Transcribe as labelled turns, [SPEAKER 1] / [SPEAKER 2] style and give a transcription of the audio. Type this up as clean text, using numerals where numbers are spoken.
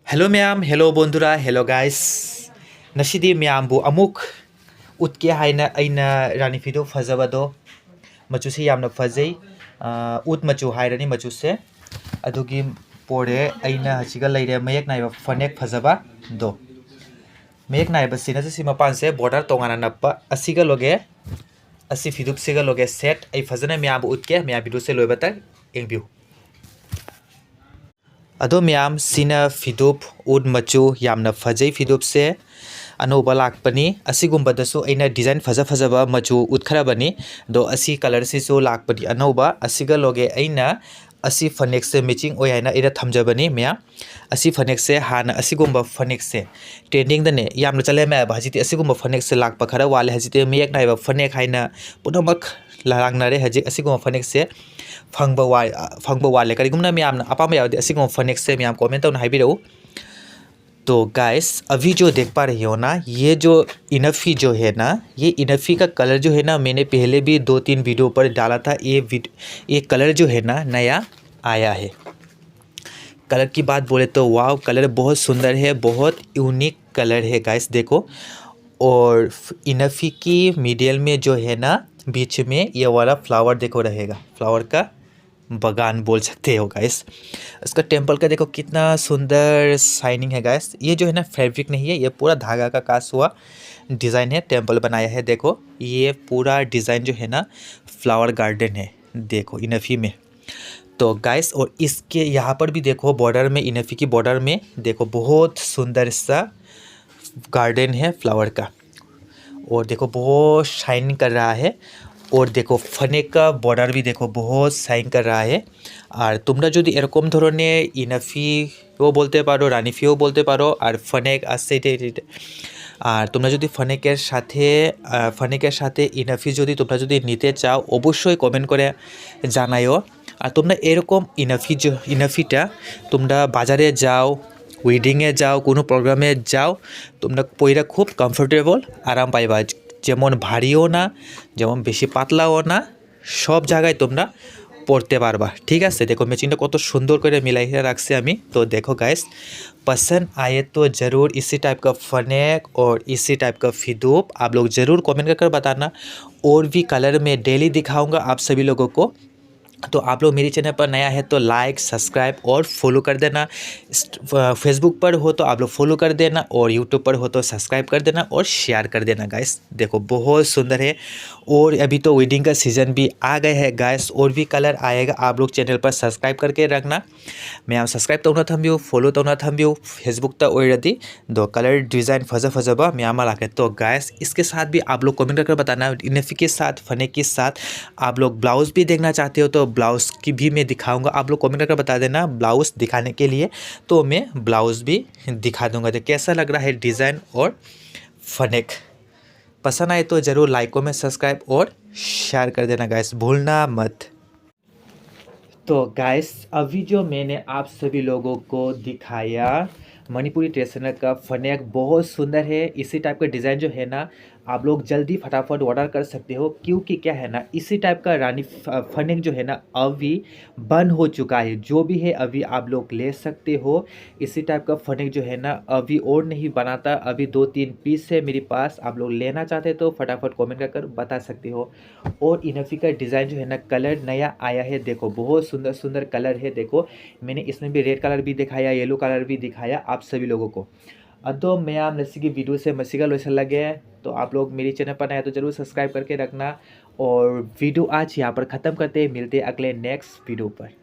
[SPEAKER 1] Hello ma'am, hello bondura, hello guys. Nasidi ma'ambu amuk utke haina aina rani fido fazabado machu se yamna fazai ut machu hairani machu se adugi pore aina hachiga leire mayak naiba fanek fazaba do mayak naiba sina se sima pan se border tongana nappa asiga loge asi fidup siga loge set ai fazana ma'ambu utke ma'am bidu se loibata engbiu अदो ma'am सिना फिदुप उद मचु यामना फजै फिदुप से अनोबा लाकपनी असिगुम्बदसु अइना design फजा फजबा मचु उतखरबनी दो असी colour Sissu लाकपनी अनोबा असिगा लोगे अइना असी फनेक से matching ओय हाइना इरा थमजबनी ma'am असी फनेक से हाना असिगुम्बा फनेक से ट्रेंडिंग दने यामना चले मै हजिति असिगुम्बा फनेक से लाकपा खरा वाले हजिति मेक नाइबा फनेक हाइना पुनमक लांगनारे हजि असिगुम्बा फनेक से फंगबा वाले करिगुमना म्याम अपाम यावदि असिगुम्बा फनेक से म्याम कमेंट तौना हाइबिरौ। तो गाइस अभी जो देख पा रही हो ना ये जो इनफी जो है ना ये इनफी का कलर जो है ना मैंने पहले भी 2-3 वीडियो पर डाला था। ये कलर जो है ना नया आया है। कलर की बात बोले तो वाह कलर बहुत सुंदर है, बहुत यूनिक कलर है गाइस देखो। और इनफी की मिडिल में जो है ना बीच में ये वाला फ्लावर देखो रहेगा, फ्लावर का बगान बोल सकते हो गाइस। इसका टेम्पल का देखो कितना सुंदर शाइनिंग है गाइस। ये जो है ना फैब्रिक नहीं है, ये पूरा धागा का कास हुआ डिज़ाइन है, टेम्पल बनाया है। देखो ये पूरा डिज़ाइन जो है ना फ्लावर गार्डन है देखो इनफी में। तो गाइस और इसके यहाँ पर भी देखो बॉर्डर में, इनफी की बॉर्डर में देखो बहुत सुंदर सा गार्डन है फ्लावर का। और देखो बहुत शाइन कर रहा है। और देखो फनेक का बॉर्डर भी देखो बहुत शाइन कर रहा है। और तुम्हारा जो एरकम धरने इनफिओ बोलते पारो, रानीफिओ बोलते पारो और फनेक आसे और तुम्हारा जो फनेकर साथे इनफि जो तुम्हारा जो नीते चाओ अवश्य कमेंट करे जानायो। और तुम्हारा एरकम इनफिटा तुम्हारा बाजारे जाओ, वेडिंगे जाओ, कोनो प्रोग्रामे जाओ, तुम्हारा पयरा खूब कम्फर्टेबल आराम पाइबा। যেমন ভারীও না যেমন বেশি পাতলাও না, সব জায়গায় তোমরা পরতে পারবা। ঠিক আছে দেখো मैचिंगটা কত সুন্দর করে মিলাই রাখছি আমি। तो देखो गाइस पसंद आए तो ज़रूर इसी टाइप का फनेक और इसी टाइप का फिदूप आप लोग ज़रूर कमेंट कर बताना। और भी कलर में डेली दिखाऊंगा आप सभी लोगों को। तो आप लोग मेरी चैनल पर नया है तो लाइक, सब्सक्राइब और फॉलो कर देना। फेसबुक पर हो तो आप लोग फॉलो कर देना और यूट्यूब पर हो तो सब्सक्राइब कर देना और शेयर कर देना गाइस। देखो बहुत सुंदर है। और अभी तो वेडिंग का सीज़न भी आ गया है गाइस, और भी कलर आएगा। आप लोग चैनल पर सब्सक्राइब करके रखना। मैं सब्सक्राइब तौना थम्बियो, फॉलो तौना थम्बियो, फेसबुक तक ओरदी दो कलर डिज़ाइन फजबा म्यामा लाके। तो गाइस इसके साथ भी आप लोग कमेंट करके बताना। इनफी के साथ, फनेक के साथ आप लोग ब्लाउज़ भी देखना चाहते हो तो ब्लाउज़ की भी मैं दिखाऊंगा। आप लोग कमेंट करके बता देना ब्लाउज़ दिखाने के लिए, तो मैं ब्लाउज़ भी दिखा दूंगा। तो कैसा लग रहा है डिज़ाइन और फनेक, पसंद आए तो ज़रूर लाइक, कमेंट, सब्सक्राइब और शेयर कर देना गाइस, भूलना मत। तो गाइस अभी जो मैंने आप सभी लोगों को दिखाया मणिपुरी ट्रेडिशनल का फनेक बहुत सुंदर है। इसी टाइप का डिज़ाइन जो है ना आप लोग जल्दी फटाफट ऑर्डर कर सकते हो, क्योंकि क्या है ना इसी टाइप का रानी फनेक जो है ना अभी बंद हो चुका है। जो भी है अभी आप लोग ले सकते हो। इसी टाइप का फनेक जो है ना अभी और नहीं बनाता, अभी 2-3 पीस है मेरे पास। आप लोग लेना चाहते तो फटाफट कमेंट कर बता सकते हो। और इनफी का डिज़ाइन जो है ना कलर नया आया है देखो, बहुत सुंदर सुंदर कलर है। देखो मैंने इसमें भी रेड कलर भी दिखाया, येलो कलर भी दिखाया आप सभी लोगों को। तो मैं आप नसी की वीडियो से मसीगा लोचन लगे हैं तो आप लोग मेरी चैनल पर नए तो ज़रूर सब्सक्राइब करके रखना। और वीडियो आज यहाँ पर ख़त्म करते हैं, मिलते हैं अगले नेक्स्ट वीडियो पर।